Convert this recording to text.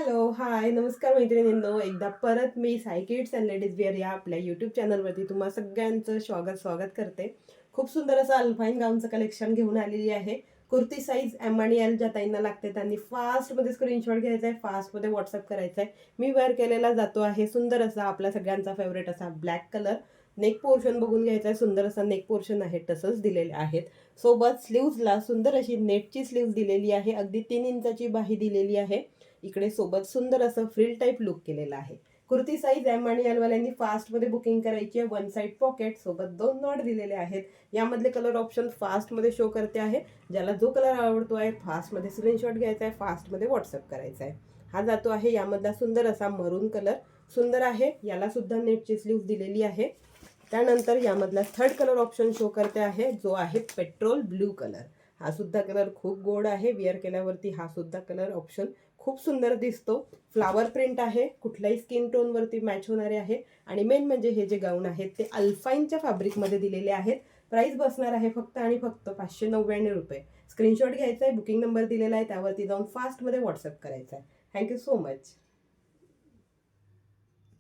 Hello, हाय, नमस्कार मैत्रिणींनो. एकदा परत मी Sai kids and ladies wear या आपल्या यूट्यूब चॅनलवरती तुम्हा सगळ्यांचं स्वागत करते. खूप सुंदर असं अल्फाईन गाऊनचं कलेक्शन घेऊन आलेली आहे. कुर्ती साईज एम आणि एल ज्या ताईंना लागते त्यांनी फास्टमध्ये स्क्रीनशॉट घ्यायचा आहे, फास्टमध्ये व्हॉट्सअप करायचा आहे. मी वेअर केलेला जातो आहे सुंदर असा आपल्या सगळ्यांचा फेवरेट असा ब्लॅक कलर. नेक पोर्शन बघून घ्यायचा आहे, सुंदर असा नेक पोर्शन आहे, टसल्स दिलेले आहेत. सोबत स्लीव्जला सुंदर अशी नेटची स्लीव्ज दिलेली आहे, अगदी 3 इंचाची बाही दिलेली आहे. इकडे सोबत सुंदर असं फ्रिल टाईप लुक केलेला आहे. कुर्ती साईज एम आणि एल वाल्यांनी फास्टमध्ये बुकिंग करायची आहे. वन साईड पॉकेट सोबत 2 नॉट दिलेले आहेत. यामधले कलर ऑप्शन फास्टमध्ये शो करते आहे. ज्याला जो कलर आवडतो आहे फास्टमध्ये स्क्रीनशॉट घ्यायचा आहे, फास्टमध्ये व्हॉट्सअप करायचा आहे. हा जातो आहे यामधला सुंदर असा मरून कलर. सुंदर आहे, याला सुद्धा नेटची स्लीव्ह दिलेली आहे. त्यानंतर यामधला थर्ड कलर ऑप्शन शो करते आहे, जो आहे पेट्रोल ब्ल्यू कलर. हा सुद्धा कलर खूप गोड आहे. विअर केल्यावरती हा सुद्धा कलर ऑप्शन खूप सुंदर दिसतो. फ्लावर प्रिंट आहे, कुठल्याही स्किन टोनवरती मॅच होणारे आहे. आणि मेन म्हणजे हे जे गाऊन आहेत ते अल्फाईनच्या फॅब्रिकमध्ये दिलेले आहेत. प्राइस बसणार आहे फक्त आणि फक्त 599 रुपये. स्क्रीनशॉट घ्यायचा आहे, बुकिंग नंबर दिलेला आहे, त्यावरती जाऊन फास्टमध्ये व्हॉट्सअप करायचा आहे. Thank you so much.